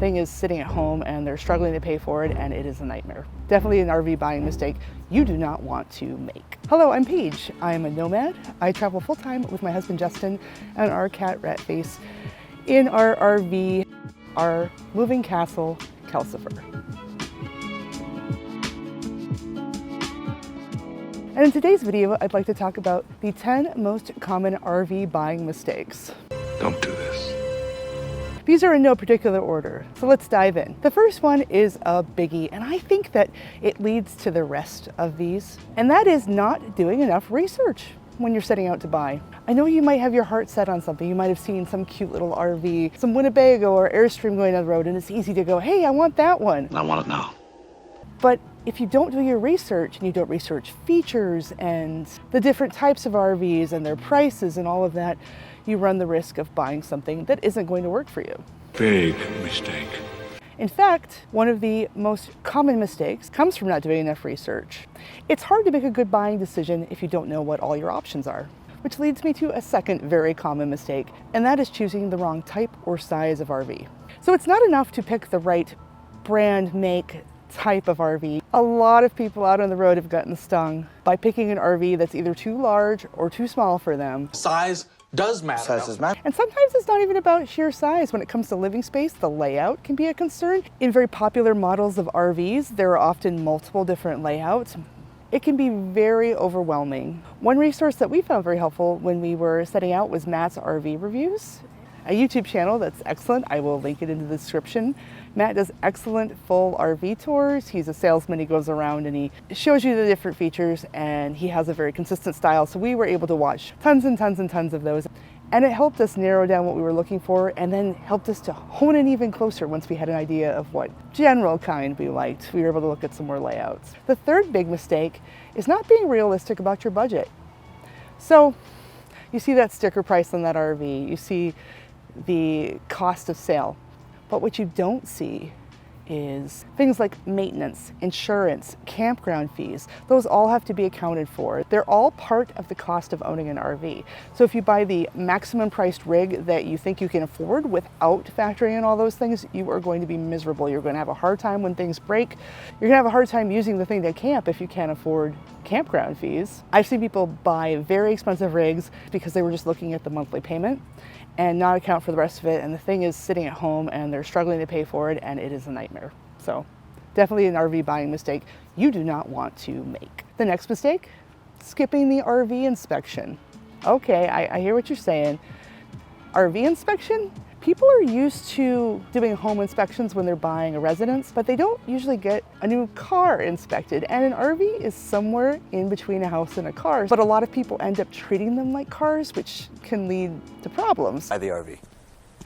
thing is sitting at home and they're struggling to pay for it, and it is a nightmare. Definitely an RV buying mistake you do not want to make. Hello, I'm Paige. I am a nomad. I travel full-time with my husband Justin and our cat Ratface in our RV, our moving castle, Kelsifer. And in today's video, I'd like to talk about the 10 most common RV buying mistakes. Don't do this. These are in no particular order, so let's dive in. The first one is a biggie, and I think that it leads to the rest of these, and that is not doing enough research when you're setting out to buy. I know you might have your heart set on something. You might have seen some cute little RV, some Winnebago or Airstream going down the road, and it's easy to go, hey, I want that one. I want it now. But if you don't do your research and you don't research features and the different types of RVs and their prices and all of that, you run the risk of buying something that isn't going to work for you. Big mistake. In fact, one of the most common mistakes comes from not doing enough research. It's hard to make a good buying decision if you don't know what all your options are, which leads me to a second very common mistake, and that is choosing the wrong type or size of RV. So it's not enough to pick the right brand, make, type of RV. A lot of people out on the road have gotten stung by picking an RV that's either too large or too small for them. Size does matter. Size does matter. And sometimes it's not even about sheer size. When it comes to living space, the layout can be a concern. In very popular models of RVs, there are often multiple different layouts. It can be very overwhelming. One resource that we found very helpful when we were setting out was Matt's RV Reviews, a YouTube channel that's excellent. I will link it in the description. Matt does excellent full RV tours. He's a salesman. He goes around and he shows you the different features, and he has a very consistent style. So we were able to watch tons and tons and tons of those. And it helped us narrow down what we were looking for, and then helped us to hone in even closer once we had an idea of what general kind we liked. We were able to look at some more layouts. The third big mistake is not being realistic about your budget. So you see that sticker price on that RV. You see the cost of sale. But what you don't see is things like maintenance, insurance, campground fees. Those all have to be accounted for. They're all part of the cost of owning an RV. So if you buy the maximum priced rig that you think you can afford without factoring in all those things, you are going to be miserable. You're going to have a hard time when things break. You're going to have a hard time using the thing to camp if you can't afford campground fees. I've seen people buy very expensive rigs because they were just looking at the monthly payment and not account for the rest of it, and the thing is sitting at home and they're struggling to pay for it, and it is a nightmare. So definitely an RV buying mistake you do not want to make. The next mistake, skipping the RV inspection. Okay, I hear what you're saying. RV inspection? People are used to doing home inspections when they're buying a residence, but they don't usually get a new car inspected. And an RV is somewhere in between a house and a car. But a lot of people end up treating them like cars, which can lead to problems. Buy the RV.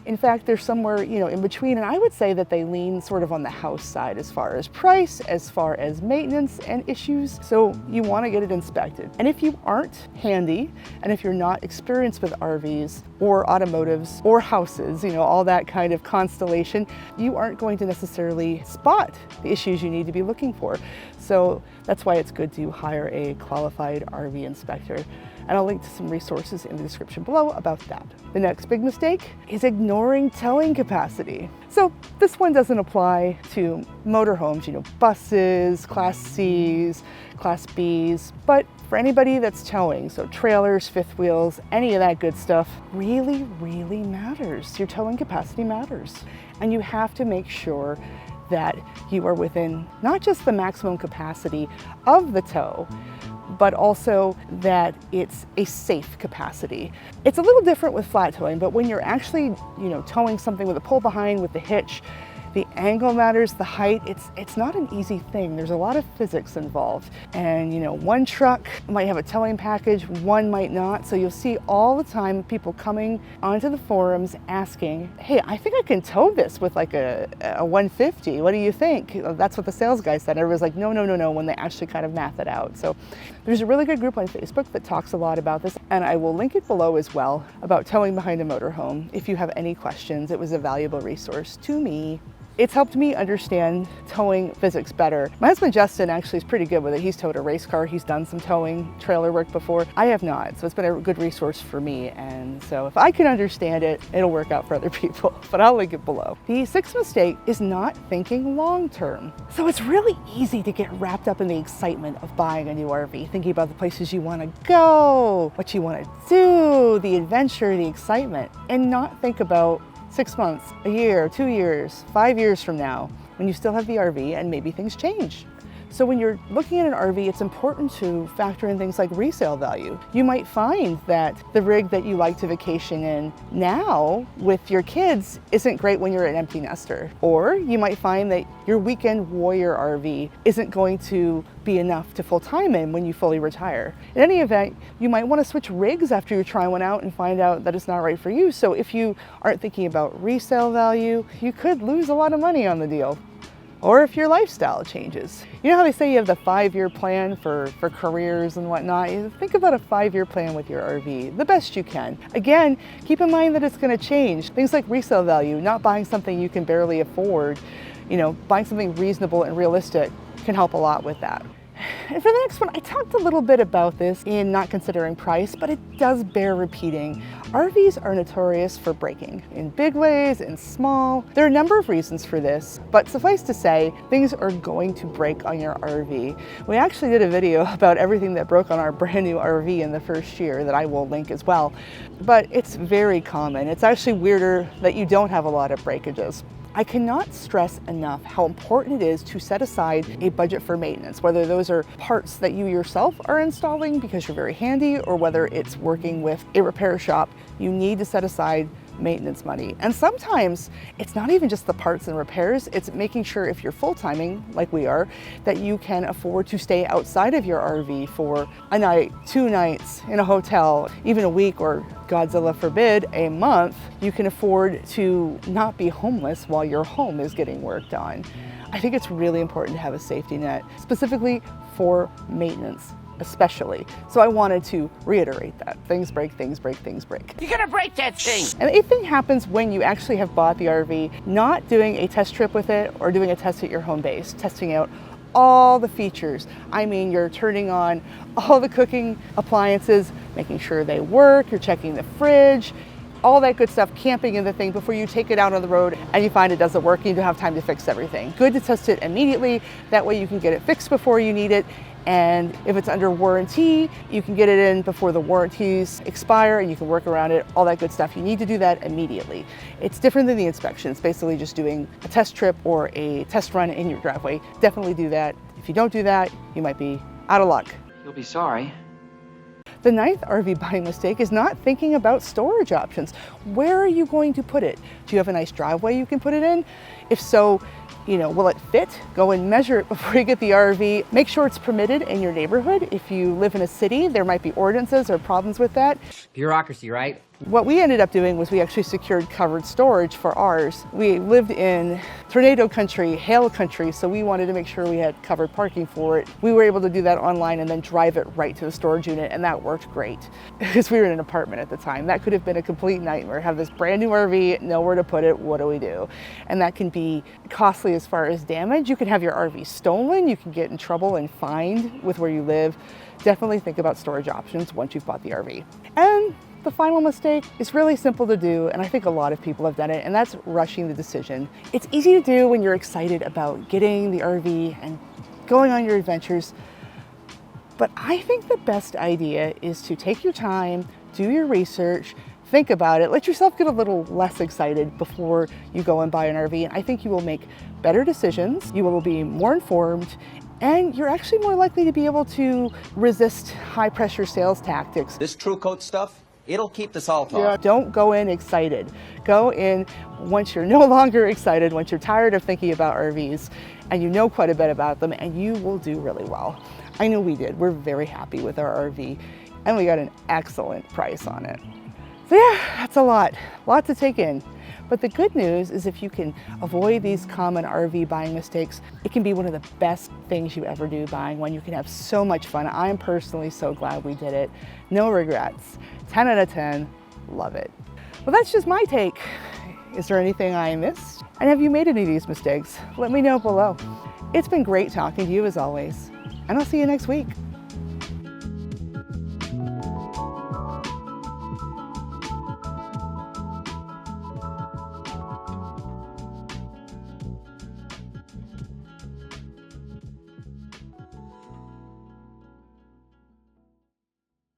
In fact, they're somewhere, in between, and I would say that they lean sort of on the house side as far as price, as far as maintenance and issues. So you want to get it inspected. And if you aren't handy, and if you're not experienced with RVs or automotives or houses, all that kind of constellation, you aren't going to necessarily spot the issues you need to be looking for. So that's why it's good to hire a qualified RV inspector. And I'll link to some resources in the description below about that. The next big mistake is ignoring towing capacity. So this one doesn't apply to motorhomes, buses, Class Cs, Class Bs, but for anybody that's towing, so trailers, fifth wheels, any of that good stuff, really, really matters. Your towing capacity matters. And you have to make sure that you are within not just the maximum capacity of the tow, but also that it's a safe capacity. It's a little different with flat towing, but when you're actually, towing something with a pull behind with the hitch, the angle matters, the height, it's not an easy thing. There's a lot of physics involved. And one truck might have a towing package, one might not. So you'll see all the time people coming onto the forums asking, hey, I think I can tow this with like a 150. What do you think? That's what the sales guy said. Everybody's like, no, when they actually kind of math it out. So there's a really good group on Facebook that talks a lot about this, and I will link it below as well about towing behind a motorhome. If you have any questions, it was a valuable resource to me. It's helped me understand towing physics better. My husband Justin actually is pretty good with it. He's towed a race car. He's done some towing trailer work before. I have not, so it's been a good resource for me. And so if I can understand it, it'll work out for other people, but I'll link it below. The sixth mistake is not thinking long-term. So it's really easy to get wrapped up in the excitement of buying a new RV, thinking about the places you want to go, what you want to do, the adventure, the excitement, and not think about 6 months, a year, 2 years, 5 years from now, when you still have the RV and maybe things change. So when you're looking at an RV, it's important to factor in things like resale value. You might find that the rig that you like to vacation in now with your kids isn't great when you're an empty nester. Or you might find that your weekend warrior RV isn't going to be enough to full time in when you fully retire. In any event, you might want to switch rigs after you try one out and find out that it's not right for you. So if you aren't thinking about resale value, you could lose a lot of money on the deal. Or if your lifestyle changes. You know how they say you have the 5-year plan for careers and whatnot? Think about a 5-year plan with your RV, the best you can. Again, keep in mind that it's going to change. Things like resale value, not buying something you can barely afford, buying something reasonable and realistic can help a lot with that. And for the next one, I talked a little bit about this in not considering price, but it does bear repeating. RVs are notorious for breaking in big ways and small. There are a number of reasons for this, but suffice to say, things are going to break on your RV. We actually did a video about everything that broke on our brand new RV in the first year that I will link as well, but it's very common. It's actually weirder that you don't have a lot of breakages. I cannot stress enough how important it is to set aside a budget for maintenance, whether those are parts that you yourself are installing because you're very handy, or whether it's working with a repair shop. You need to set aside maintenance money. And sometimes it's not even just the parts and repairs, it's making sure, if you're full-timing like we are, that you can afford to stay outside of your RV for a night, 2 nights in a hotel, even a week, or Godzilla forbid, a month. You can afford to not be homeless while your home is getting worked on. I think it's really important to have a safety net, specifically for maintenance, especially. So I wanted to reiterate that. Things break, things break, things break. You're gonna break that thing! And the eighth thing happens when you actually have bought the RV, not doing a test trip with it or doing a test at your home base, testing out all the features. I mean, you're turning on all the cooking appliances, making sure they work, you're checking the fridge, all that good stuff, camping in the thing before you take it out on the road and you find it doesn't work and you don't have time to fix everything. Good to test it immediately. That way you can get it fixed before you need it. And if it's under warranty, you can get it in before the warranties expire and you can work around it, all that good stuff. You need to do that immediately. It's different than the inspection. It's basically just doing a test trip or a test run in your driveway. Definitely do that. If you don't do that, you might be out of luck. You'll be sorry. The ninth RV buying mistake is not thinking about storage options. Where are you going to put it? Do you have a nice driveway you can put it in? If so, will it fit? Go and measure it before you get the RV. Make sure it's permitted in your neighborhood. If you live in a city, there might be ordinances or problems with that. Bureaucracy, right? What we ended up doing was we actually secured covered storage for ours. We lived in tornado country, hail country, so we wanted to make sure we had covered parking for it. We were able to do that online and then drive it right to the storage unit, and that worked great because we were in an apartment at the time. That could have been a complete nightmare. Have this brand new RV, nowhere to put it, what do we do? And that can be costly as far as damage. You can have your RV stolen, you can get in trouble and fined with where you live. Definitely think about storage options once you've bought the RV. And the final mistake is really simple to do, and I think a lot of people have done it, and that's rushing the decision. It's easy to do when you're excited about getting the RV and going on your adventures, but I think the best idea is to take your time, do your research, think about it, let yourself get a little less excited before you go and buy an RV, and I think you will make better decisions, you will be more informed, and you're actually more likely to be able to resist high pressure sales tactics. This True Coat stuff, it'll keep the salt off. Yeah, don't go in excited. Go in once you're no longer excited, once you're tired of thinking about RVs and you know quite a bit about them, and you will do really well. I know we did. We're very happy with our RV and we got an excellent price on it. So yeah, that's a lot to take in. But the good news is if you can avoid these common RV buying mistakes, it can be one of the best things you ever do buying one. You can have so much fun. I'm personally so glad we did it. No regrets. 10 out of 10, love it. Well, that's just my take. Is there anything I missed? And have you made any of these mistakes? Let me know below. It's been great talking to you as always, and I'll see you next week.